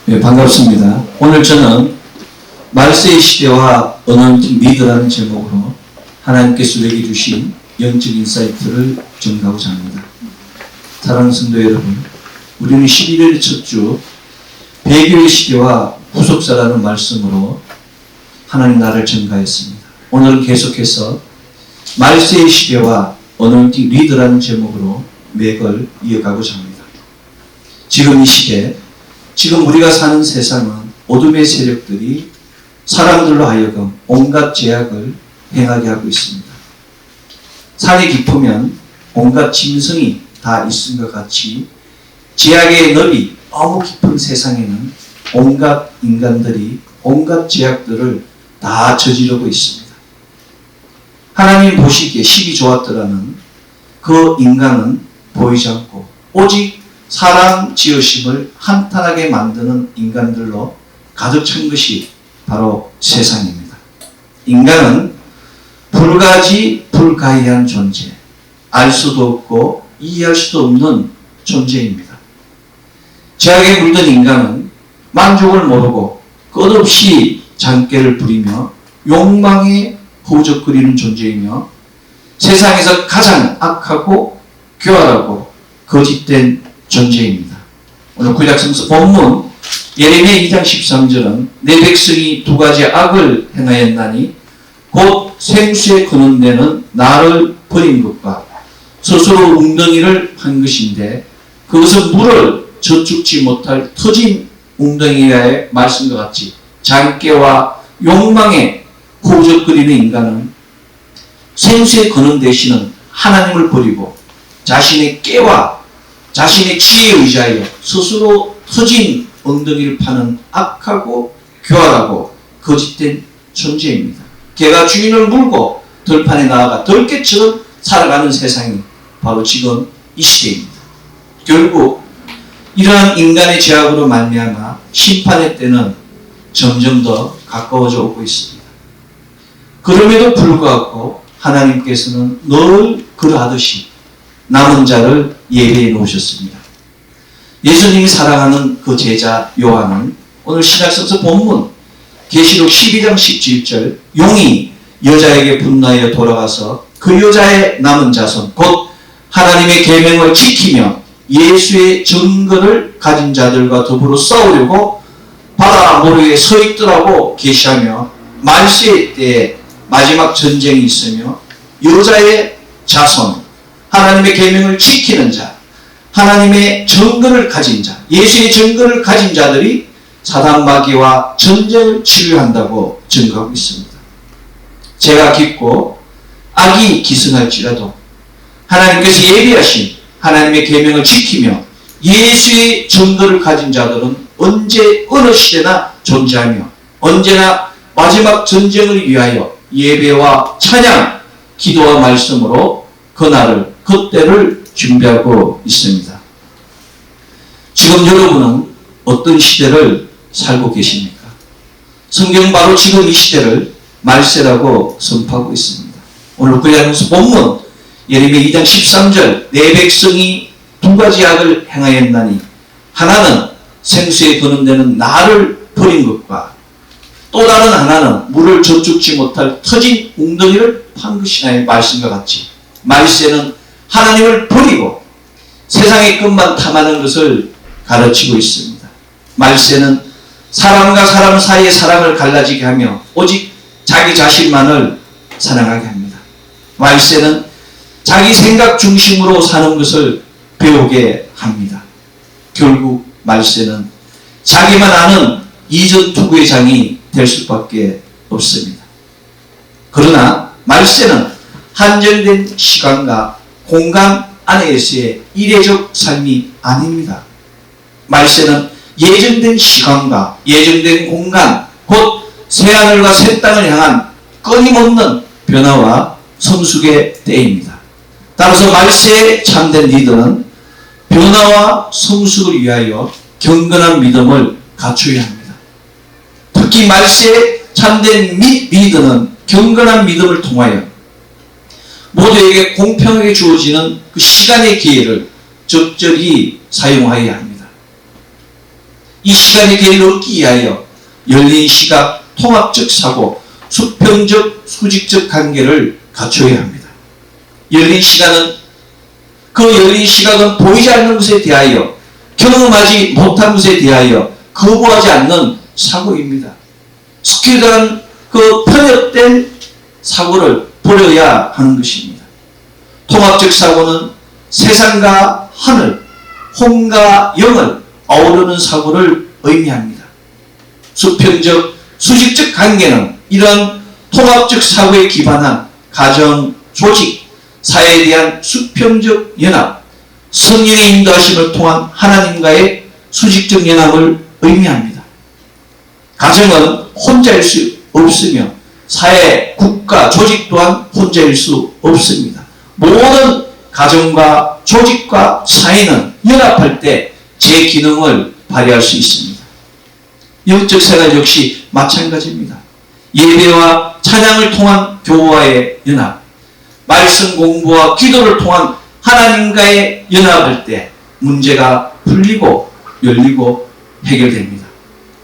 네, 반갑습니다. 오늘 저는 말세의 시대와 어너인팅 리더라는 제목으로 하나님께서 우리에게 주신 영적 인사이트를 전가하고자 합니다. 사랑하는 성도 여러분, 우리는 11월의 첫 주 배교의 시대와 후속사라는 말씀으로 하나님 나라를 전가했습니다. 오늘은 계속해서 말세의 시대와 어너인팅 리더라는 제목으로 맥을 이어가고자 합니다. 지금 이 시대, 지금 우리가 사는 세상은 어둠의 세력들이 사람들로 하여금 온갖 제약을 행하게 하고 있습니다. 산이 깊으면 온갖 짐승이 다 있음과 같이 제약의 너비 너무 깊은 세상에는 온갖 인간들이 온갖 제약들을 다 저지르고 있습니다. 하나님 보시기에 십이 좋았더라는 그 인간은 보이지 않고 오직 사람 지으심을 한탄하게 만드는 인간들로 가득 찬 것이 바로 세상입니다. 인간은 불가지불가히한 존재, 알 수도 없고 이해할 수도 없는 존재입니다. 제약에 물든 인간은 만족을 모르고 끝없이 잔꾀를 부리며 욕망에 허우적거리는 존재이며 세상에서 가장 악하고 교활하고 거짓된 존재입니다. 오늘 구약성서 본문 예레미야 2장 13절은 내 백성이 두 가지 악을 행하였나니 곧 생수에 거는 데는 나를 버린 것과 스스로 웅덩이를 판 것인데 그것은 물을 저축지 못할 터진 웅덩이라의 말씀과 같이 잔꾀와 욕망에 호적거리는 인간은 생수에 거는 대신은 하나님을 버리고 자신의 깨와 자신의 지혜에 의지하여 스스로 터진 엉덩이를 파는 악하고 교활하고 거짓된 존재입니다. 개가 주인을 물고 들판에 나아가 덜깨처럼 살아가는 세상이 바로 지금 이 시대입니다. 결국 이러한 인간의 죄악으로 말미암아 심판의 때는 점점 더 가까워져 오고 있습니다. 그럼에도 불구하고 하나님께서는 늘 그러하듯이 남은 자를 예배해 놓으셨습니다. 예수님이 사랑하는 그 제자 요한은 오늘 신약성서 본문 계시록 12장 17절 용이 여자에게 분노하여 돌아가서 그 여자의 남은 자손 곧 하나님의 계명을 지키며 예수의 증거를 가진 자들과 더불어 싸우려고 바다 모래에 서 있더라고 계시하며 말세의 때에 마지막 전쟁이 있으며 여자의 자손 하나님의 계명을 지키는 자, 하나님의 증거를 가진 자, 예수의 증거를 가진 자들이 사단 마귀와 전쟁을 치료한다고 증거하고 있습니다. 죄가 깊고 악이 기승할지라도 하나님께서 예비하신 하나님의 계명을 지키며 예수의 증거를 가진 자들은 언제 어느 시대나 존재하며 언제나 마지막 전쟁을 위하여 예배와 찬양, 기도와 말씀으로 그날을 그때를 준비하고 있습니다. 지금 여러분은 어떤 시대를 살고 계십니까? 성경 바로 지금 이 시대를 말세라고 선포하고 있습니다. 오늘 구약성서 본문 예레미야 2장 13절 내 백성이 두 가지 악을 행하였나니 하나는 생수에 거는 데는 나를 버린 것과 또 다른 하나는 물을 저축지 못할 터진 웅덩이를 판 것이나의 말씀과 같이 말세는 하나님을 버리고 세상의 것만 탐하는 것을 가르치고 있습니다. 말세는 사람과 사람 사이의 사랑을 갈라지게 하며 오직 자기 자신만을 사랑하게 합니다. 말세는 자기 생각 중심으로 사는 것을 배우게 합니다. 결국 말세는 자기만 아는 이전투구의 장이 될 수밖에 없습니다. 그러나 말세는 한정된 시간과 공간 안에서의 이례적 삶이 아닙니다. 말세는 예정된 시간과 예정된 공간, 곧 새하늘과 새 땅을 향한 끊임없는 변화와 성숙의 때입니다. 따라서 말세에 참된 리더는 변화와 성숙을 위하여 경건한 믿음을 갖춰야 합니다. 특히 말세에 참된 리더는 경건한 믿음을 통하여 모두에게 공평하게 주어지는 그 시간의 기회를 적절히 사용하여야 합니다. 이 시간의 계를 얻기 위하여 열린 시각, 통합적 사고, 수평적, 수직적 관계를 갖춰야 합니다. 열린 시각은 보이지 않는 것에 대하여, 경험하지 못한 것에 대하여 거부하지 않는 사고입니다. 스키드한 그 편협된 사고를 버려야 하는 것입니다. 통합적 사고는 세상과 하늘, 혼과 영을 아우르는 사고를 의미합니다. 수평적, 수직적 관계는 이런 통합적 사고에 기반한 가정, 조직, 사회에 대한 수평적 연합, 성령의 인도하심을 통한 하나님과의 수직적 연합을 의미합니다. 가정은 혼자일 수 없으며 사회, 국가, 조직 또한 혼자일 수 없습니다. 모든 가정과 조직과 사회는 연합할 때 제 기능을 발휘할 수 있습니다. 영적 생활 역시 마찬가지입니다. 예배와 찬양을 통한 교화의 연합, 말씀 공부와 기도를 통한 하나님과의 연합할 때 문제가 풀리고 열리고 해결됩니다.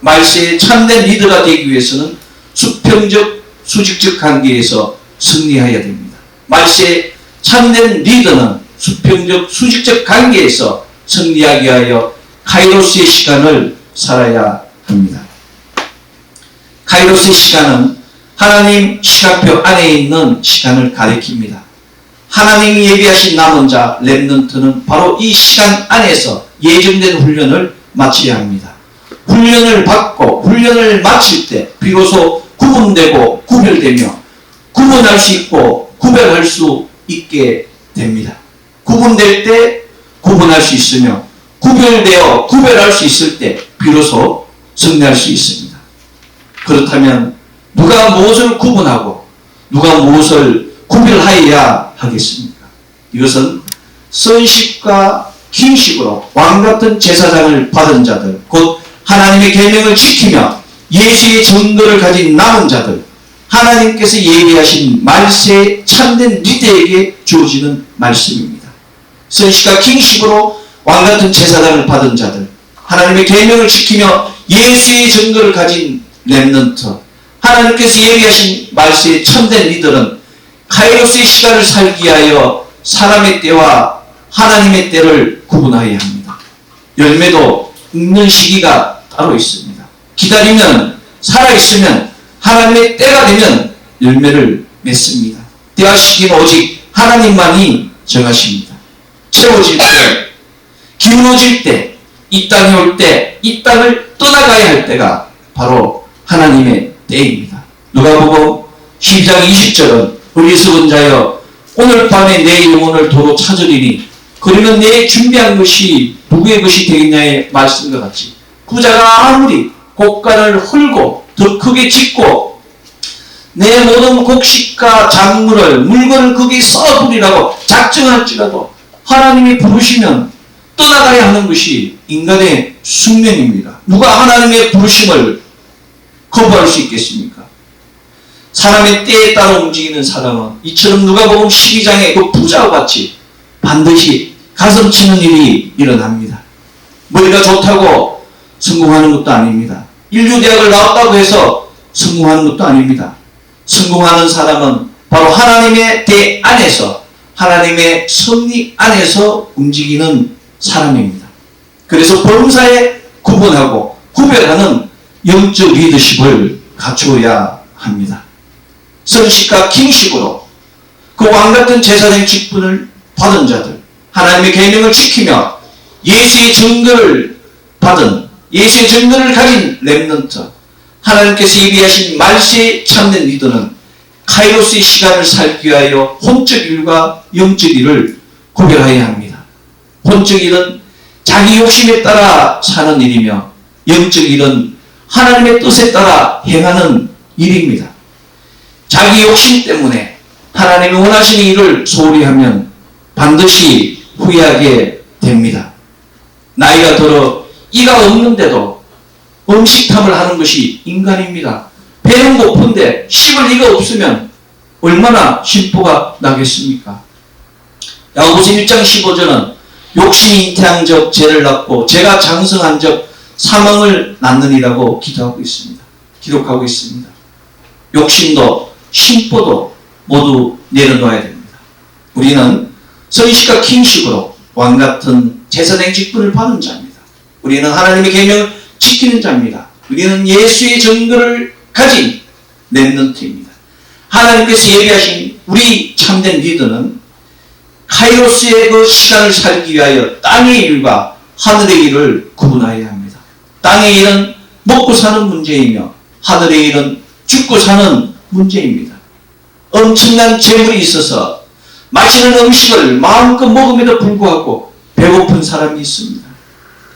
말세의 참된 리더가 되기 위해서는 수평적, 수직적 관계에서 승리해야 됩니다. 말세의 참된 리더는 수평적, 수직적 관계에서 승리하기 위하여 카이로스의 시간을 살아야 합니다. 카이로스의 시간은 하나님 시간표 안에 있는 시간을 가리킵니다. 하나님이 예비하신 남은 자, 렘넌트는 바로 이 시간 안에서 예정된 훈련을 마쳐야 합니다. 훈련을 받고 훈련을 마칠 때 비로소 구분되고 구별되며 구분할 수 있고 구별할 수 있게 됩니다. 구분될 때 구분할 수 있으며 구별되어 구별할 수 있을 때 비로소 승리할 수 있습니다. 그렇다면 누가 무엇을 구분하고 누가 무엇을 구별하여야 하겠습니까? 이것은 선식과 킹식으로 왕같은 제사장을 받은 자들, 곧 하나님의 계명을 지키며 예수의 증거를 가진 남은 자들, 하나님께서 예비하신 말세의 참된 리더에게 주어지는 말씀입니다. 선식과 킹식으로 왕같은 제사장을 받은 자들, 하나님의 계명을 지키며 예수의 증거를 가진 렘넌트, 하나님께서 예비하신 말세의 참된 리더는 카이로스의 시간을 살기 위하여 사람의 때와 하나님의 때를 구분하여야 합니다. 열매도 읽는 시기가 따로 있습니다. 기다리면, 살아있으면, 하나님의 때가 되면 열매를 맺습니다. 때와 시기는 오직 하나님만이 정하십니다. 채워질 때, 기울어질 때, 이 땅에 올 때, 이 땅을 떠나가야 할 때가 바로 하나님의 때입니다. 누가복음 12장 20절은 어리석은 자여 오늘 밤에 내 영혼을 도로 찾으리니 그러면 내 준비한 것이 누구의 것이 되겠냐의 말씀과 같이 부자가 아무리 곡간을 헐고 더 크게 짓고 내 모든 곡식과 작물을 물건을 거기에 써두리라고 작정할지라도 하나님이 부르시면 떠나가야 하는 것이 인간의 숙명입니다. 누가 하나님의 부르심을 거부할 수 있겠습니까? 사람의 때에 따라 움직이는 사람은 이처럼 누가복음 12장의 그 부자와 같이 반드시 가슴 치는 일이 일어납니다. 머리가 좋다고 성공하는 것도 아닙니다. 인류대학을 나왔다고 해서 성공하는 것도 아닙니다. 성공하는 사람은 바로 하나님의 때 안에서 하나님의 섭리 안에서 움직이는 사람입니다. 그래서 범사에 구분하고 구별하는 영적 리더십을 갖추어야 합니다. 선식과 킹식으로 그 왕같은 제사장 직분을 받은 자들, 하나님의 계명을 지키며 예수의 증거를 받은, 예수의 증거를 가진 렘넌트, 하나님께서 예비하신 말세의 참된 리더는 카이로스의 시간을 살기 위하여 혼적 일과 영적 일을 구별해야 합니다. 혼적 일은 자기 욕심에 따라 사는 일이며 영적 일은 하나님의 뜻에 따라 행하는 일입니다. 자기 욕심 때문에 하나님이 원하시는 일을 소홀히 하면 반드시 후회하게 됩니다. 나이가 들어 이가 없는데도 음식탐을 하는 것이 인간입니다. 배는 고픈데 씹을 이가 없으면 얼마나 심보가 나겠습니까? 야고보서 1장 15절은 욕심이 잉태한 적 죄를 낳고 죄가 장성한 적 사망을 낳느니라고 기도하고 있습니다. 기록하고 있습니다. 욕심도 심보도 모두 내려놓아야 됩니다. 우리는 선식과 킹식으로 왕같은 제사장 직분을 받은 자입니다. 우리는 하나님의 계명을 지키는 자입니다. 우리는 예수의 증거를 가진 렘넌트입니다. 하나님께서 예비하신 우리 참된 리더는 카이로스의 그 시간을 살기 위하여 땅의 일과 하늘의 일을 구분하여야 합니다. 땅의 일은 먹고 사는 문제이며 하늘의 일은 죽고 사는 문제입니다. 엄청난 재물이 있어서 맛있는 음식을 마음껏 먹음에도 불구하고 배고픈 사람이 있습니다.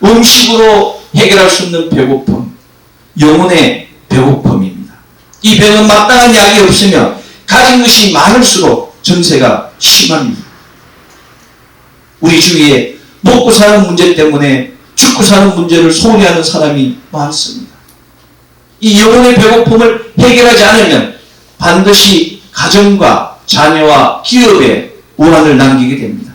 음식으로 해결할 수 없는 배고픔, 영혼의 배고픔입니다. 이 병은 마땅한 약이 없으며 가진 것이 많을수록 증세가 심합니다. 우리 주위에 먹고 사는 문제 때문에 죽고 사는 문제를 소홀히 하는 사람이 많습니다. 이 영혼의 배고픔을 해결하지 않으면 반드시 가정과 자녀와 기업에 우환을 남기게 됩니다.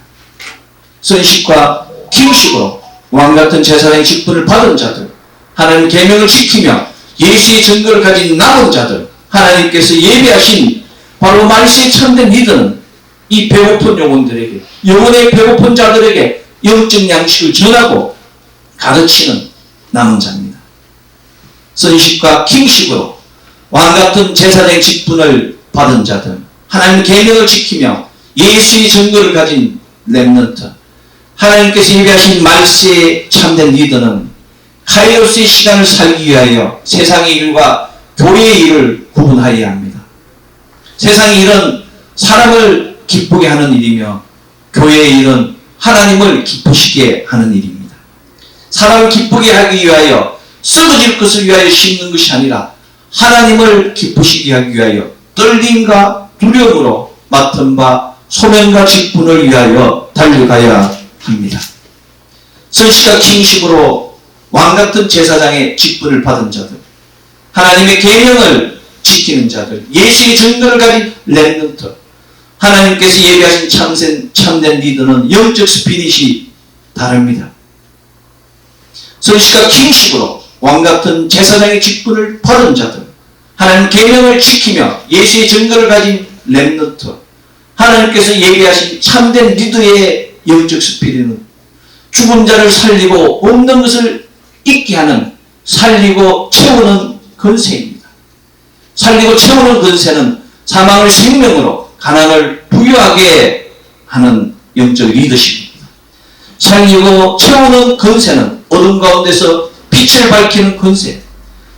선식과 킹식으로 왕같은 제사장의 직분을 받은 자들, 하나님 계명을 지키며 예수의 증거를 가진 남은 자들, 하나님께서 예비하신 바로 말세에 참된 리더는 이 배고픈 영혼들에게, 영혼의 배고픈 자들에게 영적 양식을 전하고 가르치는 남은 자입니다. 선식과 킹식으로 왕같은 제사장의 직분을 받은 자들, 하나님 계명을 지키며 예수의 증거를 가진 렘넌트, 하나님께서 예비하신 말세에 참된 리더는 카이로스의 시간을 살기 위하여 세상의 일과 교회의 일을 구분하여야 합니다. 세상의 일은 사람을 기쁘게 하는 일이며 교회의 일은 하나님을 기쁘시게 하는 일입니다. 사람을 기쁘게 하기 위하여 썩어질 것을 위하여 심는 것이 아니라 하나님을 기쁘시게 하기 위하여 떨림과 두려움으로 맡은 바 소명과 직분을 위하여 달려가야 합니다. 선식과 킹식으로 왕같은 제사장의 직분을 받은 자들, 하나님의 계명을 지키는 자들, 예수의 증거를 가진 렘넌트, 하나님께서 예비하신 참된 리더는 영적 스피릿이 다릅니다. 선식과 킹식으로 왕같은 제사장의 직분을 받은 자들, 하나님 계명을 지키며 예수의 증거를 가진 렘넌트, 하나님께서 예비하신 참된 리더의 영적 스피릿은 죽은 자를 살리고 없는 것을 있게 하는 살리고 채우는 권세입니다. 살리고 채우는 권세는 사망을 생명으로, 가난을 부유하게 하는 영적 리더십입니다. 살리고 채우는 권세는 어둠 가운데서 빛을 밝히는 권세,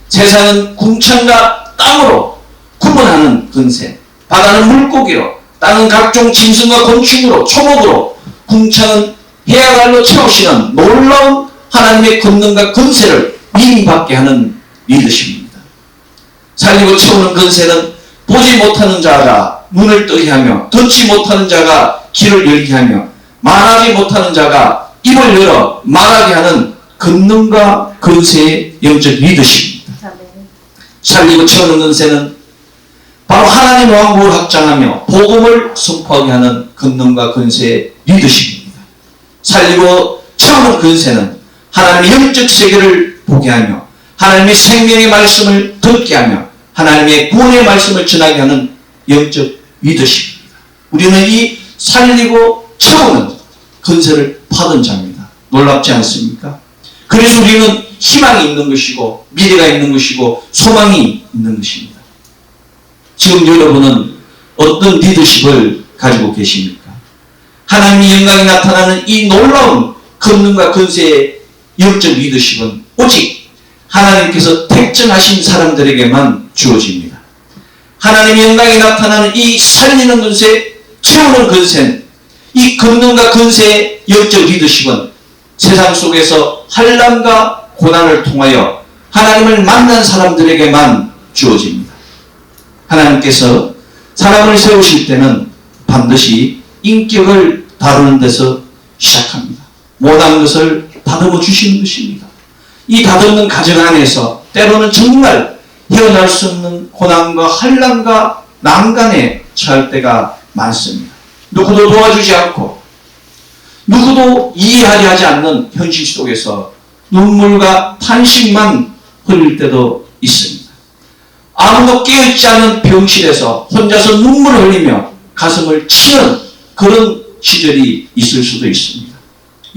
세상은 궁창과 땅으로 구분하는 권세, 바다는 물고기로, 땅은 각종 짐승과 곤충으로, 초목으로, 궁창은 해야갈로 채우시는 놀라운 하나님의 권능과 권세를 위임받게 하는 리더십입니다. 살리고 채우는 권세는 보지 못하는 자가 눈을 뜨게 하며, 듣지 못하는 자가 귀를 열게 하며, 말하지 못하는 자가 입을 열어 말하게 하는 권능과 권세의 영적 리더십입니다. 살리고 채우는 권세는 바로 하나님 왕국을 확장하며 복음을 선포하게 하는 권능과 권세의 리더십입니다. 살리고 채우는 권세는 하나님의 영적 세계를 보게 하며 하나님의 생명의 말씀을 듣게 하며 하나님의 구원의 말씀을 전하게 하는 영적 리더십입니다. 우리는 이 살리고 채우는 권세를 받은 자입니다. 놀랍지 않습니까? 그래서 우리는 희망이 있는 것이고 미래가 있는 것이고 소망이 있는 것입니다. 지금 여러분은 어떤 리더십을 가지고 계십니까? 하나님의 영광이 나타나는 이 놀라운 권능과 권세의 영적 리더십은 오직 하나님께서 택정하신 사람들에게만 주어집니다. 하나님의 영광이 나타나는 이 살리는 권세, 채우는 권세, 이 권능과 권세의 영적 리더십은 세상 속에서 환난과 고난을 통하여 하나님을 만난 사람들에게만 주어집니다. 하나님께서 사람을 세우실 때는 반드시 인격을 다루는 데서 시작합니다. 못한 것을 다듬어 주시는 것입니다. 이 다듬는 가정 안에서 때로는 정말 헤어날 수 없는 고난과 환난과 난간에 처할 때가 많습니다. 누구도 도와주지 않고 누구도 이해하려 하지 않는 현실 속에서 눈물과 탄식만 흘릴 때도 있습니다. 아무도 깨어있지 않은 병실에서 혼자서 눈물을 흘리며 가슴을 치는 그런 시절이 있을 수도 있습니다.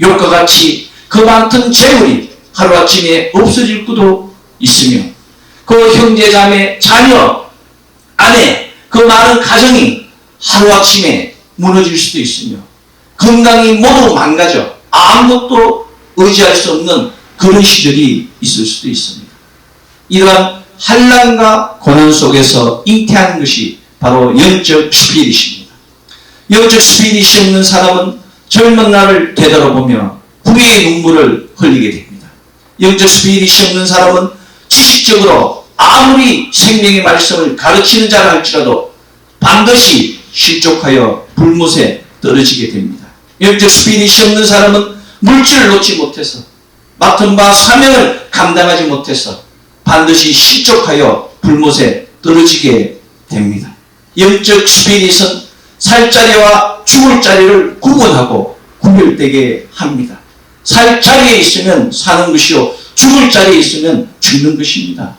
욥과 같이 그 많던 재물이 하루아침에 없어질 수도 있으며 그 형제자매, 자녀, 아내, 그 많은 가정이 하루아침에 무너질 수도 있으며 건강이 모두 망가져 아무것도 의지할 수 없는 그런 시절이 있을 수도 있습니다. 이러한 환난과 고난 속에서 잉태하는 것이 바로 영적 스피릿입니다. 영적 스피릿이 없는 사람은 젊은 날을 되돌아보며 후회의 눈물을 흘리게 됩니다. 영적 스피릿이 없는 사람은 지식적으로 아무리 생명의 말씀을 가르치는 자라 할지라도 반드시 실족하여 불못에 떨어지게 됩니다. 영적 스피릿이 없는 사람은 물질을 놓지 못해서 맡은 바 사명을 감당하지 못해서 반드시 실족하여 불못에 떨어지게 됩니다. 영적 스피릿은 살 자리와 죽을 자리를 구분하고 구별되게 합니다. 살 자리에 있으면 사는 것이요 죽을 자리에 있으면 죽는 것입니다.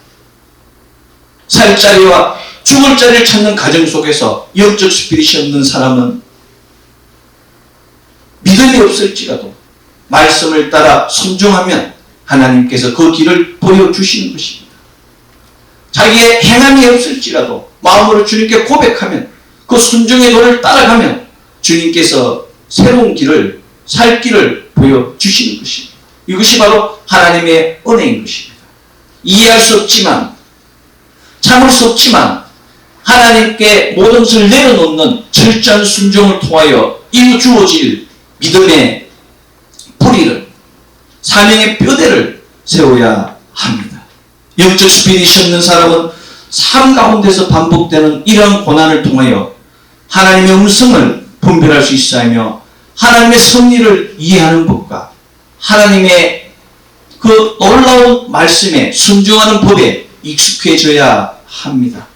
살 자리와 죽을 자리를 찾는 가정 속에서 영적 스피릿이 없는 사람은 믿음이 없을지라도 말씀을 따라 순종하면 하나님께서 그 길을 보여주시는 것입니다. 자기의 행함이 없을지라도 마음으로 주님께 고백하면 그 순종의 도를 따라가면 주님께서 새로운 길을 살 길을 보여주시는 것입니다. 이것이 바로 하나님의 은혜인 것입니다. 이해할 수 없지만 참을 수 없지만 하나님께 모든 것을 내려놓는 철저한 순종을 통하여 이루어질 믿음의 뿌리를 사명의 뼈대를 세워야 합니다. 영적 스피릿이 없는 사람은 삶 가운데서 반복되는 이러한 고난을 통하여 하나님의 음성을 분별할 수 있어야 하며 하나님의 섭리를 이해하는 법과 하나님의 그 놀라운 말씀에 순종하는 법에 익숙해져야 합니다.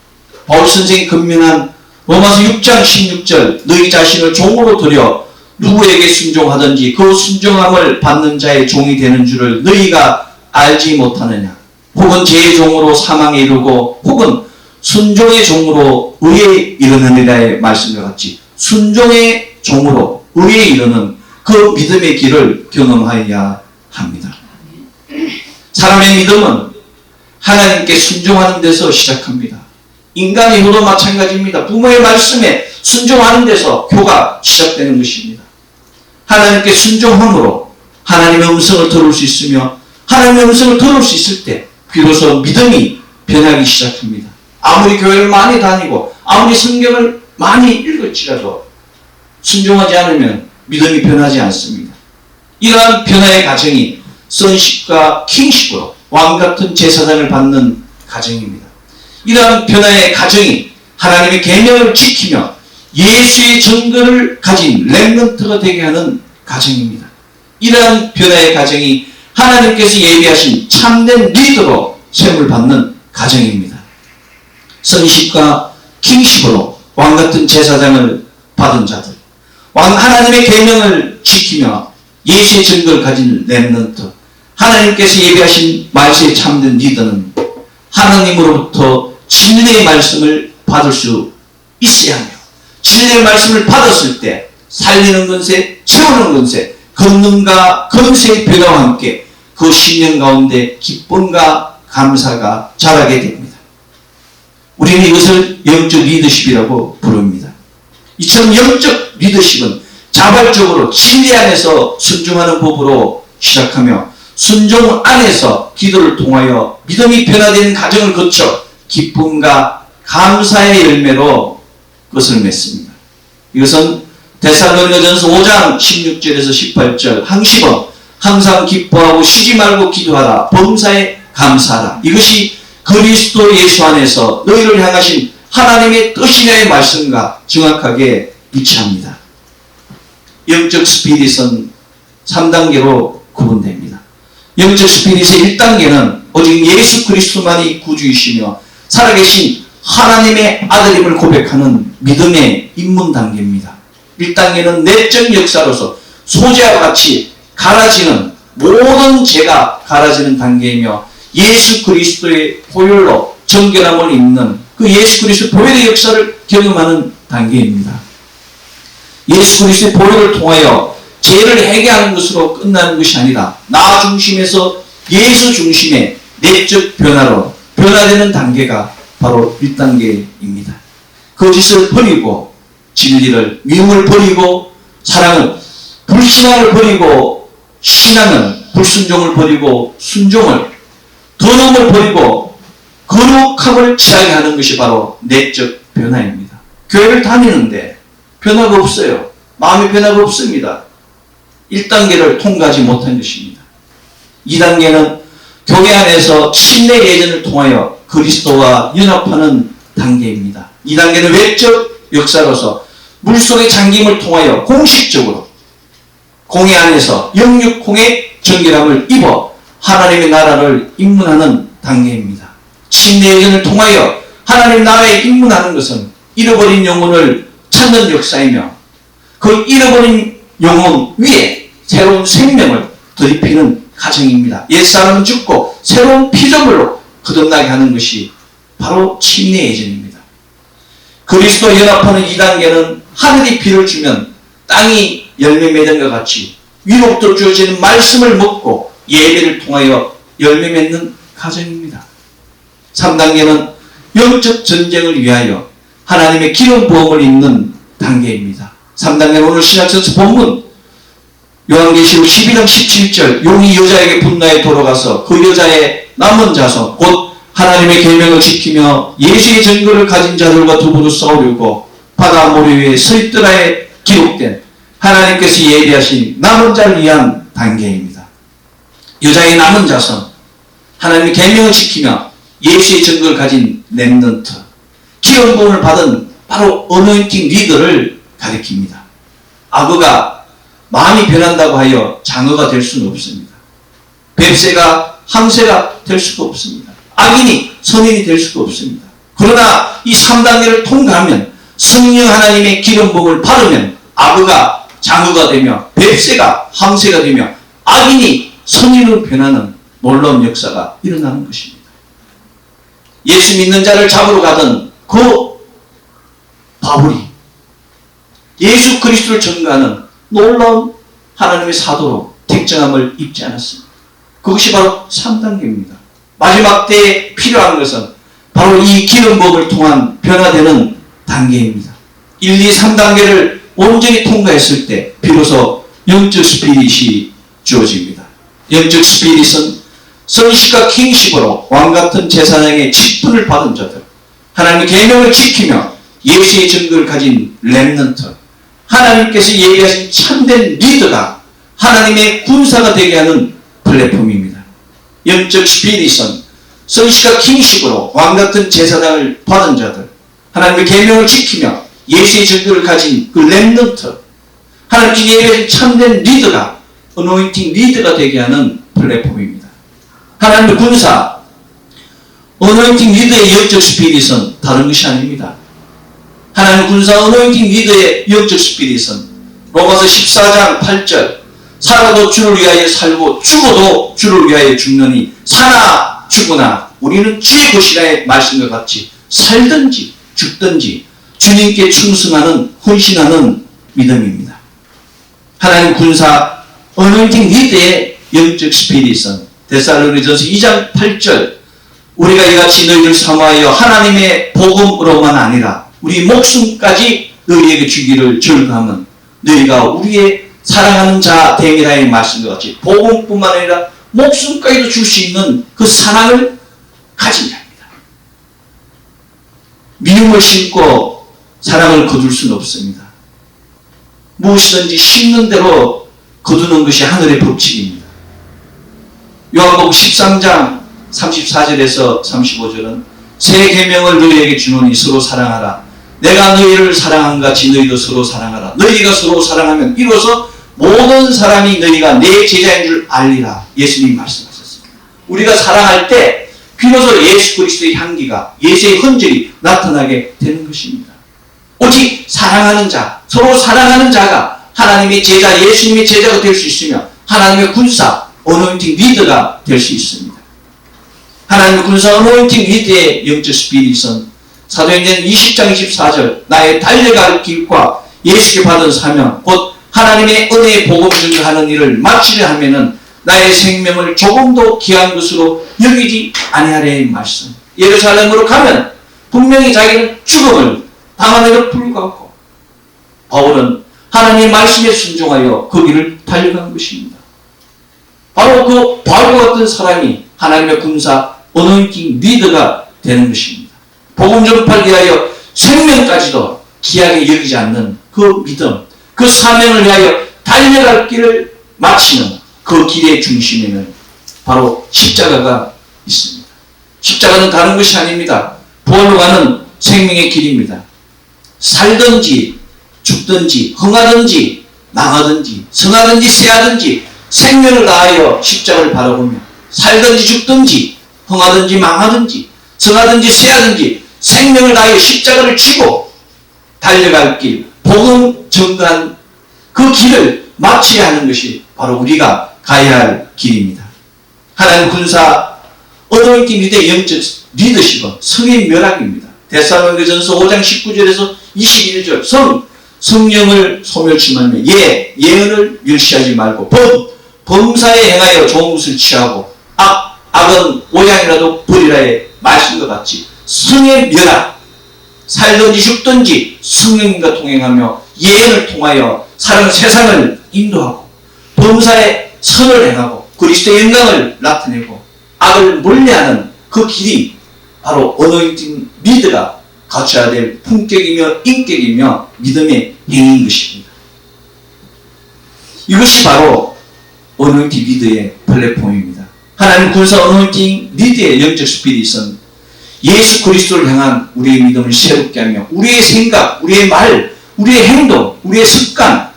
바울 선생이 건면한 로마서 6장 16절 너희 자신을 종으로 들여 누구에게 순종하든지 그 순종함을 받는 자의 종이 되는 줄을 너희가 알지 못하느냐. 혹은 죄의 종으로 사망에 이르고 혹은 순종의 종으로 의에 이르느니라의 말씀과 같이 순종의 종으로 의에 이르는 그 믿음의 길을 경험하여야 합니다. 사람의 믿음은 하나님께 순종하는 데서 시작합니다. 인간의 효도 마찬가지입니다. 부모의 말씀에 순종하는 데서 효가 시작되는 것입니다. 하나님께 순종함으로 하나님의 음성을 들을 수 있으며 하나님의 음성을 들을 수 있을 때 비로소 믿음이 변하기 시작합니다. 아무리 교회를 많이 다니고 아무리 성경을 많이 읽을지라도 순종하지 않으면 믿음이 변하지 않습니다. 이러한 변화의 과정이 선식과 킹식으로 왕같은 제사장을 받는 과정입니다. 이러한 변화의 과정이 하나님의 계명을 지키며 예수의 증거를 가진 렘넌트가 되게 하는 과정입니다. 이러한 변화의 과정이 하나님께서 예비하신 참된 리더로 세움을 받는 과정입니다. 선식과 킹식으로 왕같은 제사장을 받은 자들, 하나님의 계명을 지키며 예수의 증거를 가진 렘넌트, 하나님께서 예비하신 말씀의 참된 리더는 하나님으로부터 진리의 말씀을 받을 수 있어야 하며 진리의 말씀을 받았을 때 살리는 건세, 채우는 건세, 권능과 권세의 변화와 함께 그 신령 가운데 기쁨과 감사가 자라게 됩니다. 우리는 이것을 영적 리더십이라고 부릅니다. 이처럼 영적 리더십은 자발적으로 진리 안에서 순종하는 법으로 시작하며 순종 안에서 기도를 통하여 믿음이 변화되는 과정을 거쳐 기쁨과 감사의 열매로 그것을 맺습니다. 이것은 데살로니가전서 5장 16절에서 18절 항시범 항상 기뻐하고 쉬지 말고 기도하라 범사에 감사하라. 이것이 그리스도 예수 안에서 너희를 향하신 하나님의 뜻이냐의 말씀과 정확하게 일치합니다. 영적 스피릿은 3단계로 구분됩니다. 영적 스피릿의 1단계는 오직 예수 그리스도만이 구주이시며 살아계신 하나님의 아들임을 고백하는 믿음의 입문 단계입니다. 1단계는 내적 역사로서 소재와 같이 갈아지는 모든 죄가 갈아지는 단계이며 예수 그리스도의 보혈로 정결함을 입는 그 예수 그리스도의 보혈의 역사를 경험하는 단계입니다. 예수 그리스도의 보혈을 통하여 죄를 해결하는 것으로 끝나는 것이 아니라 나 중심에서 예수 중심의 내적 변화로 변화되는 단계가 바로 1단계입니다. 거짓을 버리고 진리를, 미움을 버리고 사랑을, 불신앙을 버리고 신앙을, 불순종을 버리고 순종을, 더러움을 버리고 거룩함을 취하게 하는 것이 바로 내적 변화입니다. 교회를 다니는데 변화가 없어요. 마음의 변화가 없습니다. 1단계를 통과하지 못한 것입니다. 2단계는 교회 안에서 침례 예전을 통하여 그리스도와 연합하는 단계입니다. 2단계는 외적 역사로서 물속의 잠김을 통하여 공식적으로 공회 안에서 영육공의 정결함을 입어 하나님의 나라를 입문하는 단계입니다. 침례 예전을 통하여 하나님의 나라에 입문하는 것은 잃어버린 영혼을 찾는 역사이며 그 잃어버린 영혼 위에 새로운 생명을 들이피는 과정입니다. 옛사람은 죽고 새로운 피조물로 거듭나게 하는 것이 바로 침례 예전입니다. 그리스도와 연합하는 2단계는 하늘이 비를 주면 땅이 열매 맺는 것 같이 위로부터 주어지는 말씀을 먹고 예배를 통하여 열매 맺는 과정입니다. 3단계는 영적 전쟁을 위하여 하나님의 기름 부음을 입는 단계입니다. 3단계는 오늘 신약성서 본문 요한계시록 12장 17절 용이 여자에게 분나에 돌아가서 그 여자의 남은 자손 곧 하나님의 계명을 지키며 예수의 증거를 가진 자들과 더불어 싸우려고 바다 모래 위에 서 있더라에 기록된 하나님께서 예비하신 남은 자를 위한 단계입니다. 여자의 남은 자손, 하나님의 계명을 지키며 예수의 증거를 가진 렘넌트, 기름 부음을 받은 바로 어노인팅 리더를 가리킵니다. 악어가 마음이 변한다고 하여 장어가 될 수는 없습니다. 뱁새가 항새가 될 수가 없습니다. 악인이 선인이 될 수가 없습니다. 그러나 이 3단계를 통과하면 성령 하나님의 기름 부음을 받으면 악어가 장어가 되며 뱁새가 항새가 되며 악인이 선인으로 변하는 놀라운 역사가 일어나는 것입니다. 예수 믿는 자를 잡으러 가던 그 바울이 예수 그리스도를 전가하는 놀라운 하나님의 사도로 택정함을 입지 않았습니다. 그것이 바로 3단계입니다. 마지막 때에 필요한 것은 바로 이 기름 부음을 통한 변화되는 단계입니다. 1, 2, 3단계를 온전히 통과했을 때 비로소 영적 스피릿이 주어집니다. 영적 스피릿은 선식과 킹식으로 왕같은 제사장의 직분을 받은 자들, 하나님의 계명을 지키며 예수의 증거를 가진 렘넌트, 하나님께서 예비하신 참된 리더가 하나님의 군사가 되게 하는 플랫폼입니다. 영적 스피릿은 선식과 킹식으로 왕같은 제사장을 받은 자들, 하나님의 계명을 지키며 예수의 증거를 가진 그 렘넌트, 하나님께서 예비하신 참된 리더가 어노인팅 리더가 되게 하는 플랫폼입니다. 하나님의 군사, 어노인팅 리더의 영적 스피릿은 다른 것이 아닙니다. 하나님의 군사 어노인팅 리더의 영적 스피릿은 로마서 14장 8절 살아도 주를 위하여 살고 죽어도 주를 위하여 죽느니 사나 죽으나 우리는 주의 것이라의 말씀과 같이 살든지 죽든지 주님께 충성하는 헌신하는 믿음입니다. 하나님 군사 어노인팅 리더의 영적 스피릿은 데살로니가전서 2장 8절 우리가 이같이 너희를 사모하여 하나님의 복음으로만 아니라 우리 목숨까지 너희에게 주기를 절거하면 너희가 우리의 사랑하는 자 됨이라의 말씀과 같이 복음뿐만 아니라 목숨까지도 줄 수 있는 그 사랑을 가진 자입니다. 미움을 심고 사랑을 거둘 수는 없습니다. 무엇이든지 심는 대로 거두는 것이 하늘의 법칙입니다. 요한복음 13장 34절에서 35절은 새 계명을 너희에게 주노니 서로 사랑하라. 내가 너희를 사랑한 같이 너희도 서로 사랑하라. 너희가 서로 사랑하면 이로써 모든 사람이 너희가 내 제자인 줄 알리라. 예수님이 말씀하셨습니다. 우리가 사랑할 때 비로소 예수 그리스도의 향기가 예수의 흔적이 나타나게 되는 것입니다. 오직 사랑하는 자, 서로 사랑하는 자가 하나님의 제자, 예수님의 제자가 될 수 있으며 하나님의 군사, 어노인팅 리더가 될 수 있습니다. 하나님의 군사 어노인팅 리더의 영적 스피릿은 사도행전 20장 24절 나의 달려갈 길과 예수께 받은 사명 곧 하나님의 은혜의 복음 증거하는 일을 마치려 하면은 나의 생명을 조금도 귀한 것으로 여기지 아니하려의 말씀. 예루살렘으로 가면 분명히 자기는 죽음을 당함에도 불구하고 바울은 하나님의 말씀에 순종하여 그 길을 달려간 것입니다. 바로 그 바울과 같은 사람이 하나님의 군사 어노인팅 리더가 되는 것입니다. 복음 전파를 위하여 생명까지도 귀하게 여기지 않는 그 믿음, 그 사명을 위하여 달려갈 길을 마치는 그 길의 중심에는 바로 십자가가 있습니다. 십자가는 다른 것이 아닙니다. 부활로 가는 생명의 길입니다. 살든지 죽든지 흥하든지 망하든지 성하든지 쇠하든지 생명을 다하여 십자가를 바라보며 살든지 죽든지 흥하든지 망하든지 성하든지 쇠하든지 생명을 다하여 십자가를 지고 달려갈 길, 복음 전가한 그 길을 마쳐야 하는 것이 바로 우리가 가야 할 길입니다. 하나님 군사 어노인팅 리더의 영적 리더십은 성의 멸학입니다. 데살로니가전서 5장 19절에서 21절 성령을 소멸충하며 예언을 멸시하지 말고 범사에 행하여 좋은 것을 취하고 악은 오양이라도 버리라의 말씀과 같이 성의 멸학, 살든지 죽든지 성령님과 동행하며 예언을 통하여 세상을 인도하고 범사에 선을 행하고 그리스도의 영광을 나타내고 악을 멀리하는 그 길이 바로 어노인팅 리더가 갖춰야 될 품격이며 인격이며 믿음의 행위인 것입니다. 이것이 바로 어노인팅 리더의 플랫폼입니다. 하나님 군사 어노인팅 리더의 영적 스피릿은 예수 그리스도를 향한 우리의 믿음을 새롭게 하며 우리의 생각, 우리의 말, 우리의 행동, 우리의 습관,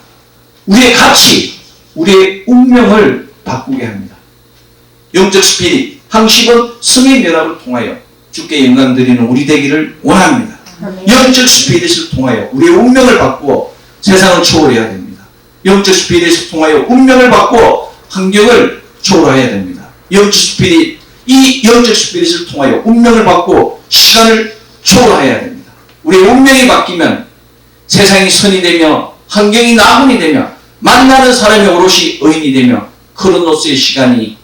우리의 가치, 우리의 운명을 바꾸게 합니다. 영적 스피릿, 항식은 성의 면합을 통하여 주께 영광 드리는 우리 되기를 원합니다. 영적 스피릿을 통하여 우리의 운명을 바꾸어 세상을 초월해야 됩니다. 영적 스피릿을 통하여 운명을 바꾸어 환경을 초월해야 됩니다. 영적 스피릿, 이 영적 스피릿을 통하여 운명을 바꾸어 시간을 초월해야 됩니다. 우리의 운명이 바뀌면 세상이 선이 되며 환경이 나훈이 되며 만나는 사람이 오롯이 의인이 되며 크로노스의 시간이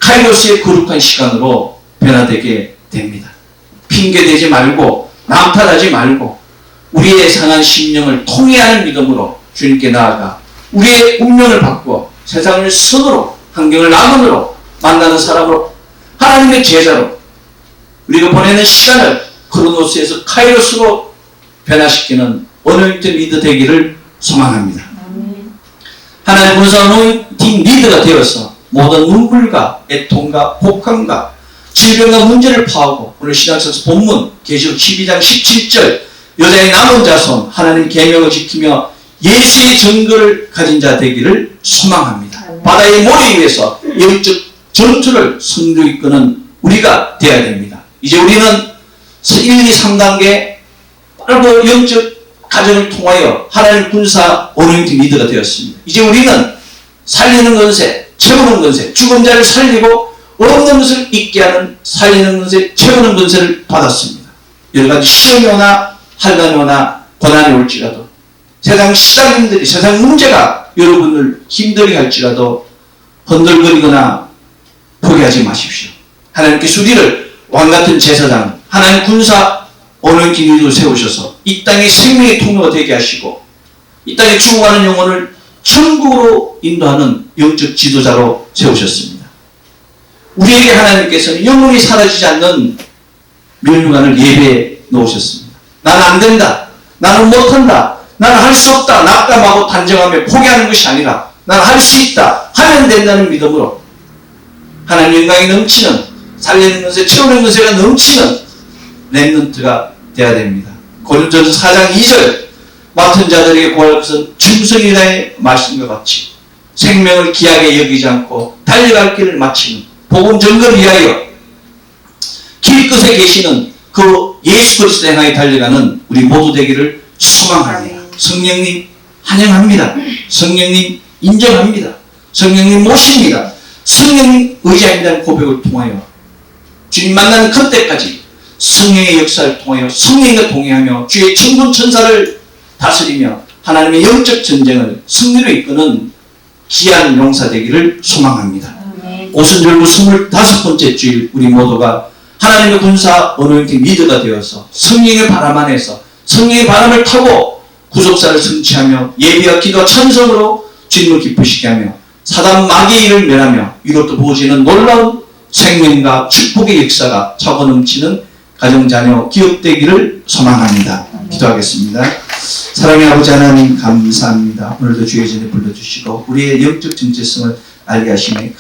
카이로스의 거룩한 시간으로 변화되게 됩니다. 핑계대지 말고 남탓하지 말고 우리의 상한 심령을 통회하는 믿음으로 주님께 나아가 우리의 운명을 바꾸어 세상을 선으로 환경을 나훈으로 만나는 사람으로 하나님의 제자로 우리가 보내는 시간을 크로노스에서 카이로스로 변화시키는 어노인팅 리더 되기를 소망합니다. 하나님 군사 어노인팅 리더가 되어서 모든 눈물과 애통과 복함과 질병과 문제를 파하고 오늘 신약성서 본문 계시록 12장 17절 여자의 남은 자손 하나님 계명을 지키며 예수의 증거를 가진 자 되기를 소망합니다. 바다의 모래 위에서 영적 전투를 승리로 이끄는 우리가 되어야 됩니다. 이제 우리는 1, 2, 3단계 빠르고 영적 가정을 통하여 하나님 군사 어노인팅 리더가 되었습니다. 이제 우리는 살리는 권세, 채우는 권세, 죽은 자를 살리고 없는 것을 있게 하는 살리는 권세, 채우는 권세를 받았습니다. 여러 가지 시험이 오나 환난이 오나 고난이 올지라도 세상 시장님들이 세상 문제가 여러분을 힘들게 할지라도 흔들거리거나 포기하지 마십시오. 하나님께서 우리를 왕같은 제사장, 하나님 군사 어노인팅 리더로 세우셔서 이 땅의 생명의 통로가 되게 하시고 이 땅에 죽어가는 영혼을 천국으로 인도하는 영적 지도자로 세우셨습니다. 우리에게 하나님께서는 영혼이 사라지지 않는 면류관을 예배해 놓으셨습니다. 나는 안 된다. 나는 못한다. 나는 할 수 없다. 낙담하고 단정하며 포기하는 것이 아니라 나는 할 수 있다. 하면 된다는 믿음으로 하나님 영광이 넘치는 살리는 것에 채우는 것에가 넘치는 렘넌트가 되어야 됩니다. 고린도전서 4장 2절 맡은 자들에게 구할 것은 충성이라의 말씀과 같이 생명을 귀하게 여기지 않고 달려갈 길을 마치는 복음 전거를 위하여 길 끝에 계시는 그 예수 그리스도 향하여 달려가는 우리 모두 되기를 소망합니다. 성령님 환영합니다. 성령님 인정합니다. 성령님 모십니다. 성령 의지한다는 고백을 통하여 주님 만나는 그때까지 성령의 역사를 통하여 성령과 동행하며 주의 천군 천사를 다스리며 하나님의 영적 전쟁을 승리로 이끄는 귀한 용사 되기를 소망합니다. 오순절구 25번째 주일 우리 모두가 하나님의 군사 어노인팅 리더가 되어서 성령의 바람 안에서 성령의 바람을 타고 구속사를 성취하며 예배와 기도와 찬송으로 주님을 기쁘시게 하며 사단 마귀의 일을 멸하며 이것도 보시는 놀라운 생명과 축복의 역사가 차고 넘치는 가정자녀 기업되기를 소망합니다. 기도하겠습니다. 사랑의 아버지 하나님 감사합니다. 오늘도 주의 전에 불러주시고 우리의 영적 정체성을 알게 하시니